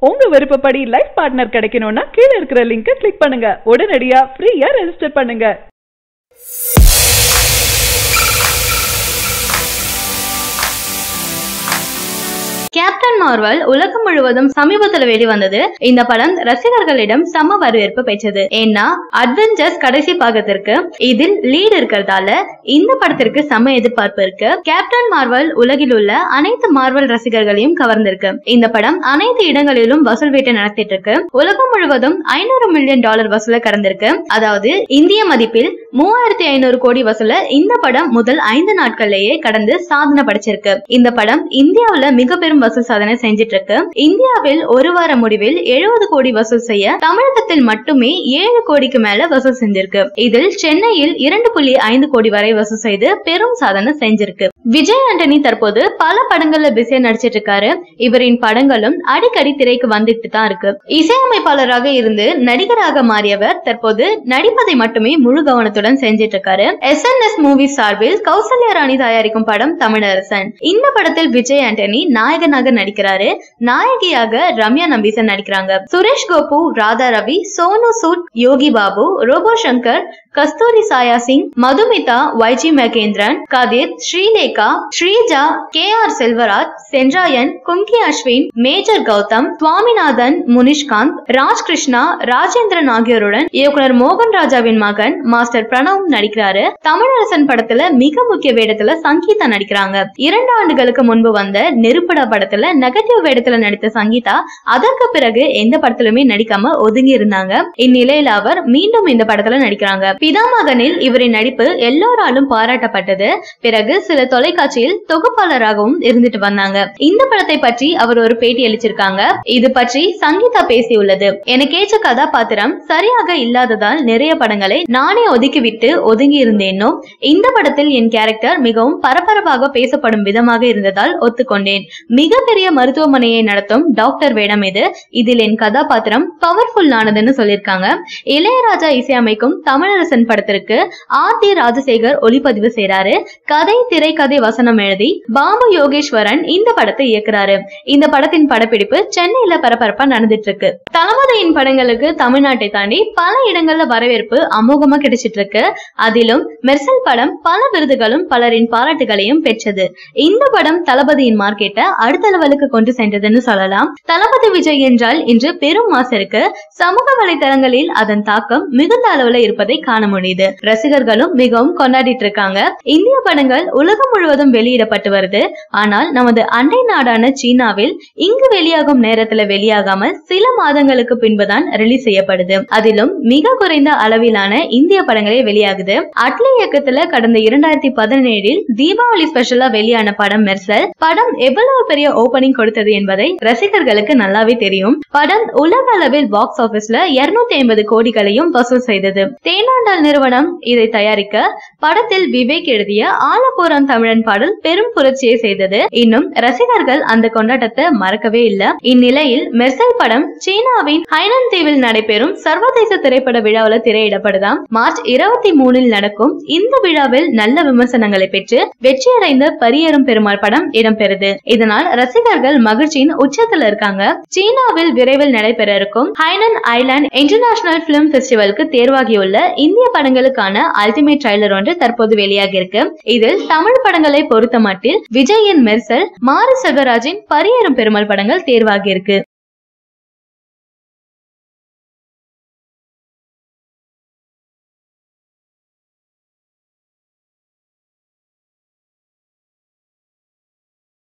உங்க விருப்பப்படி life partner கிடைக்கணும்னா கீழ இருக்கிற லிங்கை கிளிக் பண்ணுங்க. உடனடியா ஃப்ரீயா ரெஜிஸ்டர் பண்ணுங்க. கேப்டன் மார்வல் உலகம் முழுவதும் சமீபத்துல வெளிவந்தது. இந்த படம் ரசிகர்களிடம் செம வரவேற்பு பெற்றது. ஏன்னா அட்வென்ச்சர்ஸ் கடைசி பாகத்திற்கு இதில் லீட் இருக்கிறதால இந்த படத்திற்கு செம எதிர்பார்ப்பு இருக்கு. கேப்டன் மார்வல் உலகில் உள்ள அனைத்து மார்வல் ரசிகர்களையும் கவர்ந்திருக்கு. இந்த படம் அனைத்து இடங்களிலும் வசூல் வேட்டை நடத்திட்டு இருக்கு. உலகம் முழுவதும் $500 மில்லியன் வசூல கடந்திருக்கு. அதாவது இந்திய மதிப்பில் 3500 கோடி வசூல இந்த படம் முதல் 5 நாட்கள்லயே கடந்து சாதனை படைச்சிருக்கு. இந்த படம் இந்தியாவுல மிக பெரும் வசூல் சாதனை செஞ்சிட்டு இருக்கு. இந்தியாவில் ஒரு வார முடிவில் 70 கோடி வசூல் செய்ய தமிழகத்தில் மட்டுமே 7 கோடிக்கு மேல வசூல் செஞ்சிருக்கு. இதில் சென்னையில் 2.5 கோடி வரை வசூல் செய்து பெரும் சாதனை செஞ்சிருக்கு. விஜய் ஆண்டனி தற்போது பல படங்கள்ல பிஸியா நடிச்சிட்டு இருக்காரு. இவரின் படங்களும் அடிக்கடி திரைக்கு வந்துட்டு தான் இருக்கு. இசையமைப்பாளராக இருந்து நடிகராக மாறியவர் தற்போது நடிப்பதை மட்டுமே முழு கவனத்துடன் செஞ்சிட்டு இருக்காரு. SNS மூவிஸ் சார்பில் கௌசல்யா ராணி தயாரிக்கும் படம் தமிழரசன். இந்த படத்தில் விஜய் ஆண்டனி நாயகனாக நடிக்கிறாரு. நாயகியாக ரம்யா நம்பீசன் நடிக்கிறாங்க. சுரேஷ் கோபு, ராதா ரவி, சோனு சூட், யோகி பாபு, ரோபோ சங்கர், கஸ்தூரி சாயா சிங், மதுமிதா, YG மகேந்திரன், கதிர், ஸ்ரீலேகா, ஸ்ரீஜா, KR செல்வராஜ், சென்றாயன், கும்கி அஸ்வின், மேஜர் கௌதம், சுவாமிநாதன், முனிஷ்காந்த், ராஜ் கிருஷ்ணா, ராஜேந்திரன் ஆகியோருடன் இயக்குனர் மோகன் ராஜாவின் மகன் மாஸ்டர் பிரணவ் நடிக்கிறாரு. தமிழரசன் படத்துல மிக முக்கிய வேடத்துல சங்கீதா நடிக்கிறாங்க. 2 ஆண்டுகளுக்கு முன்பு வந்த நெருப்படா படத்துல நெகட்டிவ் வேடத்துல நடித்த சங்கீதா அதற்கு பிறகு எந்த படத்திலுமே நடிக்காம ஒதுங்கி இருந்தாங்க. இந்நிலையில அவர் மீண்டும் இந்த படத்துல நடிக்கிறாங்க. பிதாமகனில் இவரின் நடிப்பு எல்லோராலும் பாராட்டப்பட்டது. பிறகு சில தொலைக்காட்சியில் தொகுப்பாளராகவும் இருந்துட்டு வந்தாங்க. இந்த படத்தை பற்றி அவர் ஒரு பேட்டி அளிச்சிருக்காங்க. இது பற்றி சங்கீதா பேசியுள்ளது. எனக்கு ஏற்ற கதாபாத்திரம் சரியாக இல்லாததால் நிறைய படங்களை நானே ஒதுக்கிவிட்டு ஒதுங்கி இருந்தேனோ, இந்த படத்தில் என் கேரக்டர் மிகவும் பரபரப்பாக பேசப்படும் விதமாக இருந்ததால் ஒத்துக்கொண்டேன். மிகப்பெரிய மருத்துவமனையை நடத்தும் டாக்டர் வேடம் இது. இதில் என் கதாபாத்திரம் பவர்ஃபுல் ஆனதுன்னு சொல்லியிருக்காங்க. இளையராஜா இசையமைக்கும் தமிழரசன் படத்திற்கு RT ராஜசேகர் ஒளிப்பதிவு செய்றாரு. கதை, திரைக்கதை, வசனம் எழுதி பாபு யோகேஸ்வரன் இந்த படத்தை இயக்குறாரு. இந்த படத்தின் படப்பிடிப்பு சென்னையில பரபரப்பா நடந்துட்டு இருக்கு. தளபதியின் படங்களுக்கு தமிழ்நாட்டை தாண்டி பல இடங்கள்ல வரவேற்பு அமோகமா கிடைச்சிட்டு இருக்கு. அதிலும் மெர்சல் படம் பல விருதுகளும் பலரின் பாராட்டுகளையும் பெற்றது. இந்த படம் தளபதியின் மார்க்கெட்டை அடுத்த லெவலுக்கு கொண்டு சென்றதுன்னு சொல்லலாம். தளபதி விஜய் என்றால் இன்று பெரும் மாசு இருக்கு. சமூக வலைதளங்களில் அதன் தாக்கம் மிகுந்த அளவுல இருப்பதை காண முடியுது. ரசிகர்களும் மிகவும் கொண்டாடிட்டு இருக்காங்க. இந்திய படங்கள் உலகம் முழுவதும் வெளியிடப்பட்டு வருது. ஆனால் நமது அண்டை நாடான சீனாவில் இங்கு வெளியாகும் நேரத்துல வெளியாகாமல் சில மாதங்களுக்கு பின்புதான் ரிலீஸ் செய்யப்படுது. அதிலும் மிக குறைந்த அளவிலான இந்திய படங்களே வெளியாகுது. அட்லி இயக்கத்துல கடந்த 2017இல் தீபாவளி ஸ்பெஷலா வெளியான படம் மெர்சல். படம் எவ்வளவு பெரிய ஓபனிங் கொடுத்தது என்பதை ரசிகர்களுக்கு நல்லாவே தெரியும். படம் உலக அளவில் பாக்ஸ் ஆபீஸ்ல 250 கோடிகளையும் வசூல் செய்தது. தேனாண்டால் நிறுவனம் இதை தயாரிக்க படத்தில் விவேக் எழுதிய ஆலப்போரான் தமிழன் பாடல் பெரும் புரட்சியை செய்தது. இன்னும் ரசிகர்கள் அந்த கொண்டாட்டத்தை மறக்கவே இல்ல. இந்நிலையில் மெர்சல் படம் சீனாவின் ஹைனன் தீவில் நடைபெறும் சர்வதேச திரைப்பட விழாவில் திரையிடப்படுதாம். மார்ச் 23இல் நடக்கும் இந்த விழாவில் நல்ல விமர்சனங்களை பெற்று வெற்றியடைந்த பரியேறும் பெருமாள் படம் இடம்பெறுது. இதனால் ரசிகர்கள் மகிழ்ச்சியின் உச்சத்துல இருக்காங்க. சீனாவில் விரைவில் நடைபெற இருக்கும் ஹைனன் ஐலாண்ட் இன்டர்நேஷனல் பிலிம் பெஸ்டிவலுக்கு தேர்வாகியுள்ள இந்திய படங்களுக்கான அல்டிமேட் ட்ரைலர் ஒன்று தற்போது வெளியாகி இருக்கு. இதில் தமிழ் படங்களை பொறுத்த மட்டில் விஜயின் மெர்சல், மாரி செல்வராஜின் பரியேறும் பெருமாள் படங்கள் தேர்வாகி இருக்கு.